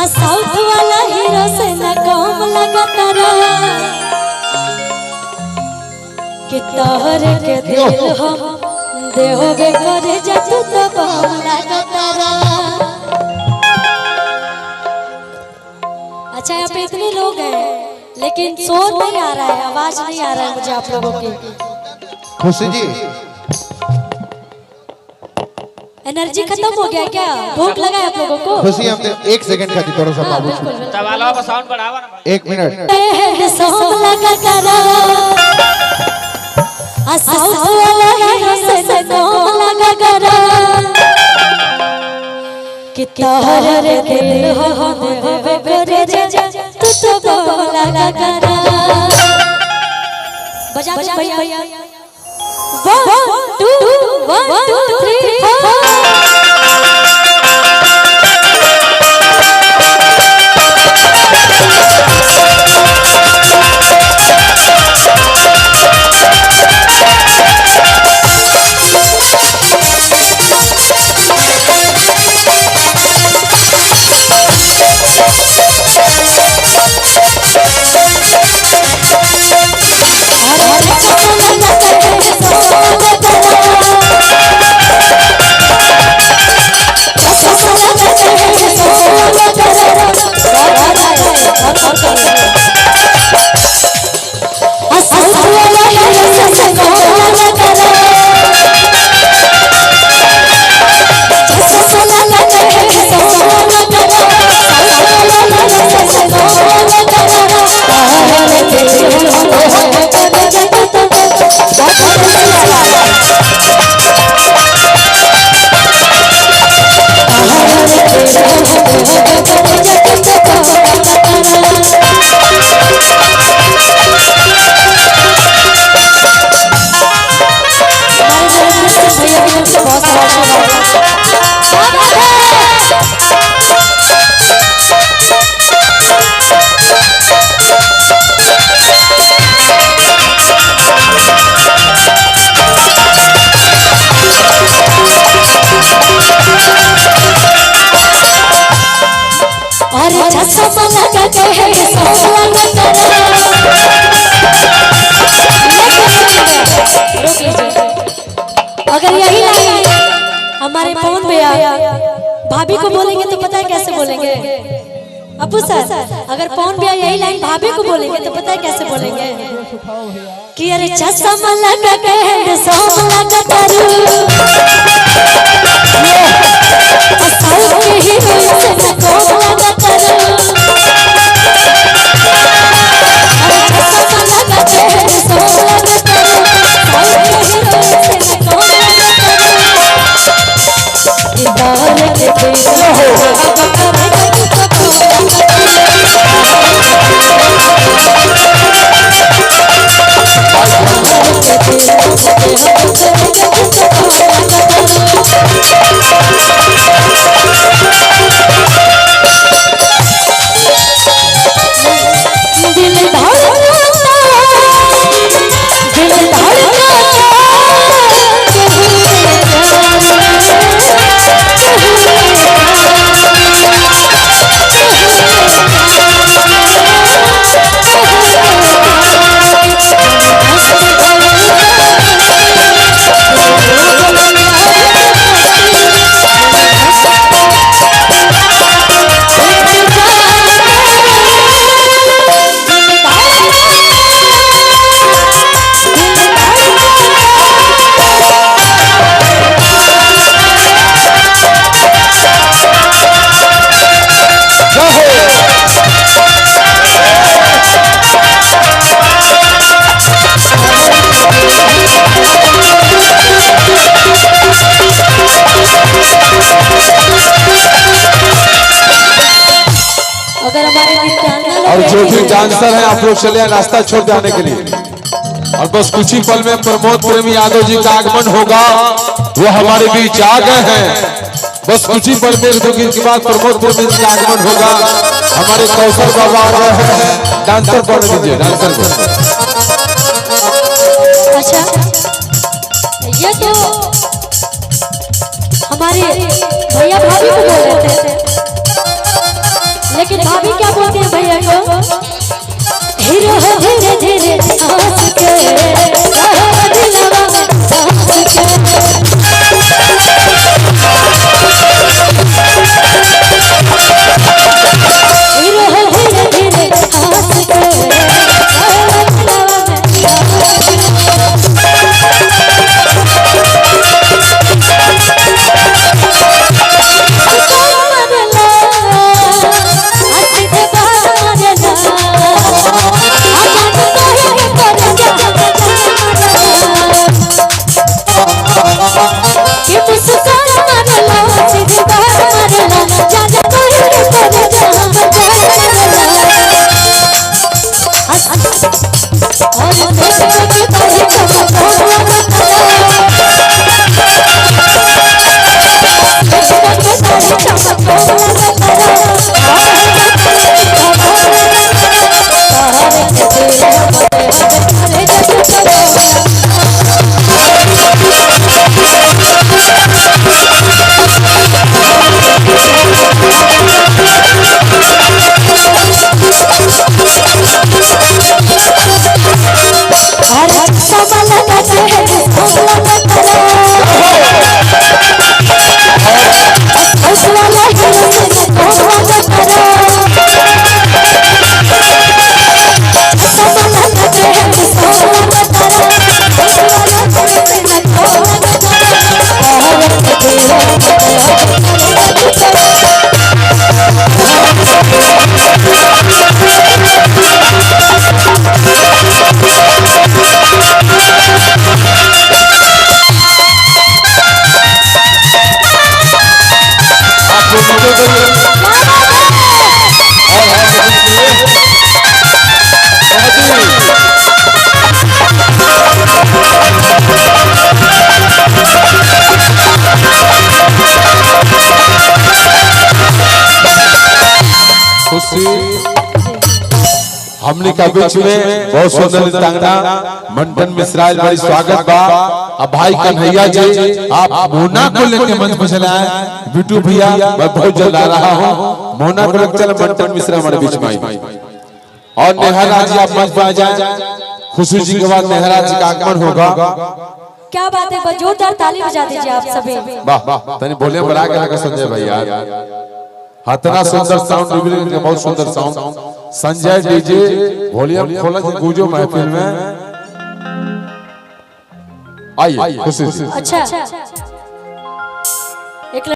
South वाला hero से न कम लगता रहा कि तोहरे के दिल हम देहोबे करे जतू तो बम लगता रहा। अच्छा यहाँ पे इतने लोग हैं लेकिन शोर नहीं आ रहा है, आवाज नहीं आ रहा है मुझे आप लोगों की। खुशी जी एनर्जी खत्म हो गया क्या? भूख लगा है आप लोगों को? खुशी हमने 1 सेकंड का थोड़ा सा बाबू सवालों का साउंड बढ़ावा ना 1 मिनट सोम लगा करा साउथ वाला हीरो से सोम लगा करा कि तोहरे दिल हो देवे करे जा तू तो बम लगा करा। बजा बजा भैया 1 2 1 2 3 4 अगर यही लाइन हमारे पवन भैया भाभी को बोलेंगे तो पता है कैसे बोलेंगे? अबू सर अगर पवन भैया यही लाइन भाभी को बोलेंगे तो पता है कैसे बोलेंगे कि अरे चश्मा लगा के सोम लगा करू साउथ के हीरो से न कोम लगा करू चश्मा लगा के सोम लगा करू साउथ के हीरो से न कोम लगा करू इधर के दिल हो और जो भी डांसर है आप लोग चले रास्ता छोड़ जाने के लिए। और बस कुछ ही पल में प्रमोद प्रेमी यादव जी का आगमन होगा, वो हमारे बीच आ गए हैं। बस कुछ ही पल में के बाद प्रमोद प्रेमी जी का आगमन होगा। हमारे कौशल बाबा आ रहे हैं, डांसर पढ़ लीजिए डांसर को। अच्छा ये तो हमारे भैया भाभी को बोल रहे थे खुशी हमने का बीच में बहुत सुंदर नृत्यांगना मंटन मिश्रा बड़ी स्वागत बा। अब भाई कन्हैया जी आप मोना को लेके मंच पर चले आए। बिट्टू भैया मैं बहुत जल्द आ रहा हूँ। मोना को लेकर चले मंटन मिश्रा हमारे बीच में आई और नेहरा जी आप मंच पर आ जाए। खुशी जी के बाद नेहरा जी का आगमन होगा। क्या बात है, जोरदार ताली बजा दीजिए आप सभी। वाह वाह तनी बोले बढ़ा के लगा संजय भाई यार इतना सुंदर साउंड रिवीलिंग के बहुत सुंदर साउंड। संजय डीजे वॉल्यूम खोला जी गूंजो महफिल में। आइए खुशी अच्छा एक